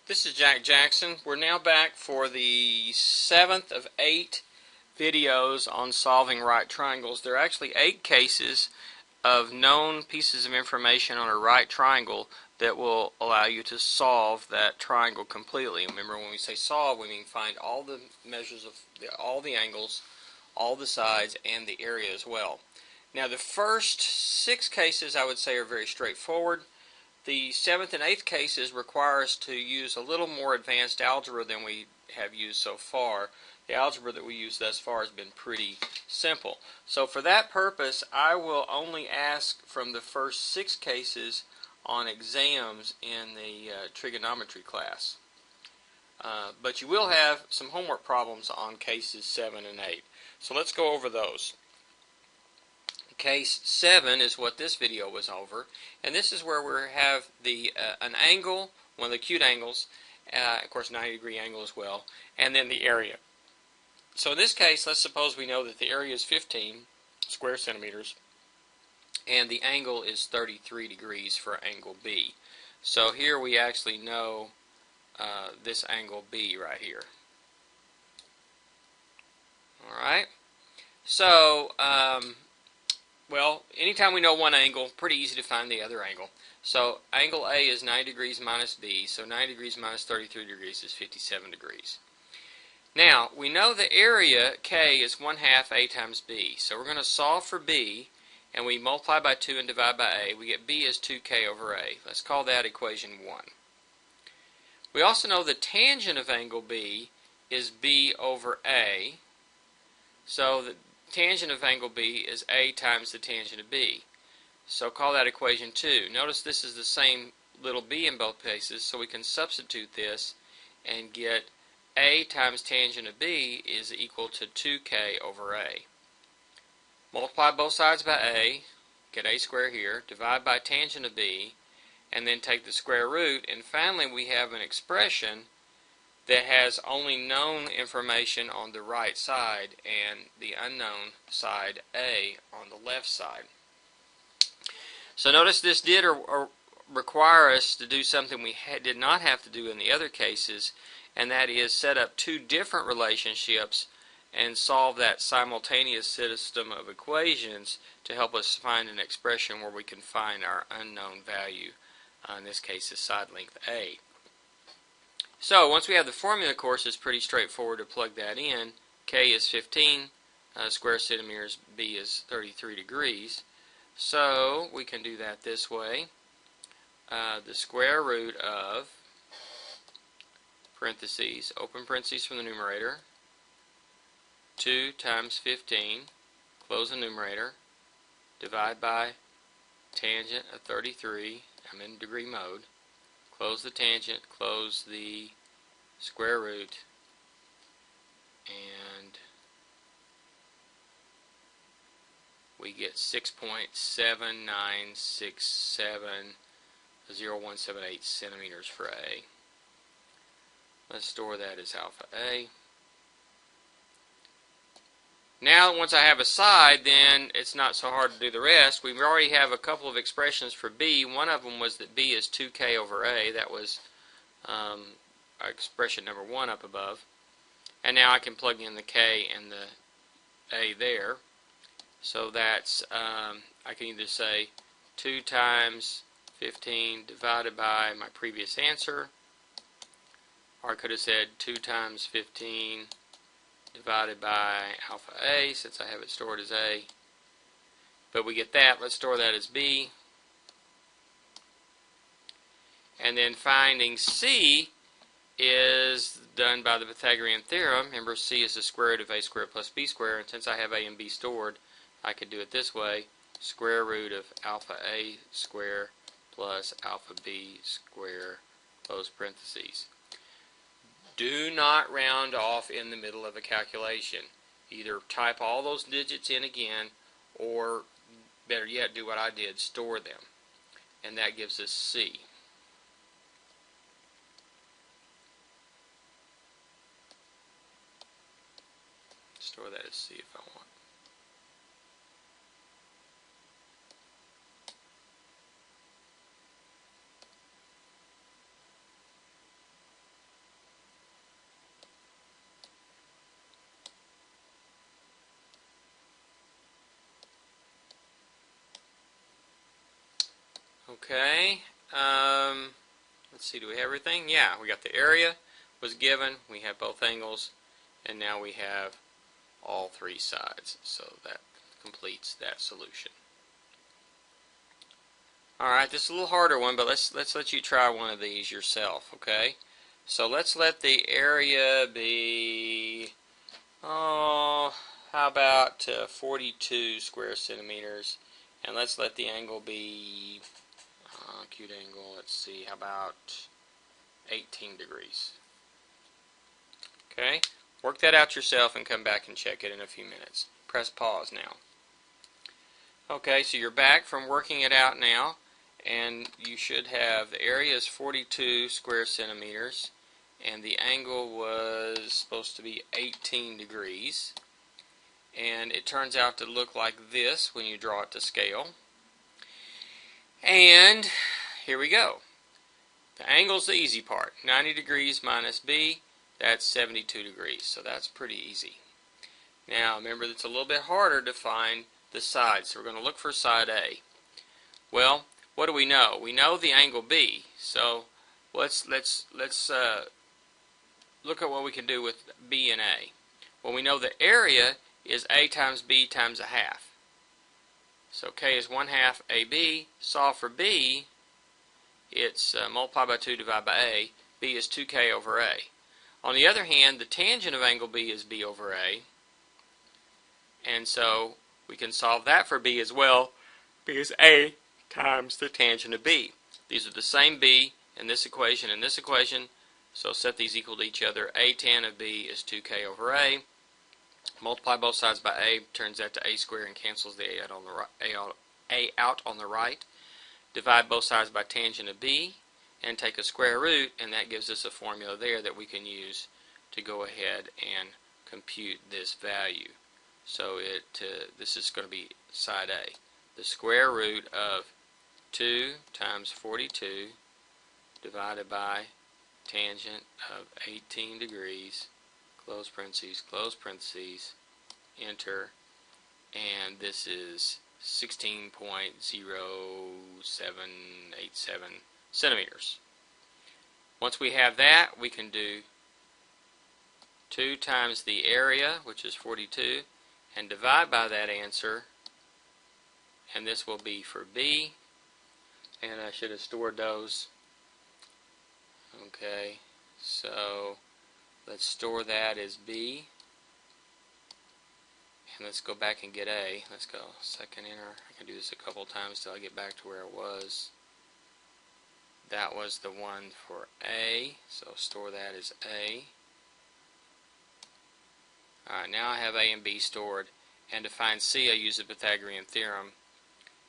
This is Jack Jackson. We're now back for the 7th of 8 videos on solving right triangles. There are actually 8 cases of known pieces of information on a right triangle that will allow you to solve that triangle completely. Remember, when we say solve, we mean find all the measures of all the angles, all the sides, and the area as well. Now, the first 6 cases I would say are very straightforward. The 7th and 8th cases require us to use a little more advanced algebra than we have used so far. The algebra that we used thus far has been pretty simple. So for that purpose, I will only ask from the first 6 cases on exams in the trigonometry class. But you will have some homework problems on cases 7 and 8. So let's go over those. Case 7 is what this video was over, and this is where we have an angle, one of the acute angles, of course 90-degree angle as well, and then the area. So in this case, let's suppose we know that the area is 15 square centimeters and the angle is 33 degrees for angle B. So here we actually know this angle B right here. Alright, so well, anytime we know one angle, pretty easy to find the other angle. So angle A is 90 degrees minus B, so 90 degrees minus 33 degrees is 57 degrees. Now, we know the area, K, is 1/2 A times B. So we're going to solve for B, and we multiply by 2 and divide by A. We get B as 2K over A. Let's call that equation 1. We also know the tangent of angle B is B over A. So the tangent of angle B is A times the tangent of B. So call that equation 2. Notice this is the same little b in both cases, so we can substitute this and get A times tangent of B is equal to 2K over A. Multiply both sides by A, get A squared here, divide by tangent of B, and then take the square root, and finally we have an expression that has only known information on the right side and the unknown side A on the left side. So notice this did require us to do something we did not have to do in the other cases, and that is set up 2 different relationships and solve that simultaneous system of equations to help us find an expression where we can find our unknown value. In this case, is side length A. So once we have the formula, of course, it's pretty straightforward to plug that in. K is 15 square centimeters, B is 33 degrees. So we can do that this way. The square root of, parentheses, open parentheses from the numerator, 2 times 15, close the numerator, divide by tangent of 33, I'm in degree mode, close the tangent, close the square root, and we get 6.79670178 centimeters for A. Let's store that as alpha A. Now, once I have a side, then it's not so hard to do the rest. We already have a couple of expressions for B. One of them was that B is 2K over A. That was expression number 1 up above. And now I can plug in the K and the A there. So that's, I can either say 2 times 15 divided by my previous answer, or I could have said 2 times 15 divided by alpha A, since I have it stored as A. But we get that. Let's store that as B. And then finding C is done by the Pythagorean theorem. Remember, C is the square root of A squared plus B squared, and since I have A and B stored, I could do it this way: square root of alpha A squared plus alpha B squared, close parentheses. Do not round off in the middle of a calculation. Either type all those digits in again, or better yet, do what I did, store them. And that gives us C. Store that as C if I want. Okay. Let's see, do we have everything? Yeah, we got the area was given, we have both angles, and now we have all three sides. So that completes that solution. Alright, this is a little harder one, but let's let you try one of these yourself, okay? So let's let the area be, how about 42 square centimeters, and let's let the angle be, acute angle, let's see, how about 18 degrees. Okay, work that out yourself and come back and check it in a few minutes. Press pause now. Okay, so you're back from working it out now, and you should have the area is 42 square centimeters, and the angle was supposed to be 18 degrees, and it turns out to look like this when you draw it to scale. And here we go. The angle's the easy part. 90 degrees minus b, that's 72 degrees, so that's pretty easy. Now remember, it's a little bit harder to find the side, so we're going to look for side A. Well, what do we know? We know the angle B, so let's look at what we can do with B and A. Well, we know the area is A times B times a half. So K is 1/2 AB. Solve for B, it's multiply by 2 divided by A. B is 2K over A. On the other hand, the tangent of angle B is B over A, and so we can solve that for B as well, because A times the tangent of B. These are the same B in this equation and this equation, so set these equal to each other. A tan of B is 2K over A. Multiply both sides by A, turns that to A squared and cancels the A out on the right. A out on the right. Divide both sides by tangent of B and take a square root, and that gives us a formula there that we can use to go ahead and compute this value. So this is going to be side A. The square root of 2 times 42 divided by tangent of 18 degrees, close parentheses, enter, and this is 16.0787 centimeters. Once we have that, we can do 2 times the area, which is 42, and divide by that answer, and this will be for B, and I should have stored those. Okay, so let's store that as B, and let's go back and get A. Let's go second enter. I can do this a couple times till I get back to where it was. That was the one for A, so store that as A. Alright, now I have A and B stored, and to find C I use the Pythagorean theorem.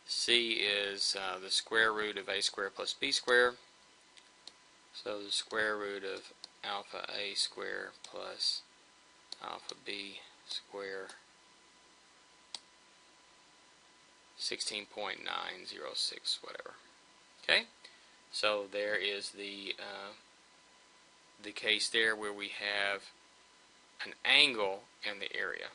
C is the square root of A squared plus B squared, so the square root of alpha A squared plus alpha B squared, 16.906, whatever. Okay, so there is the case there where we have an angle and the area.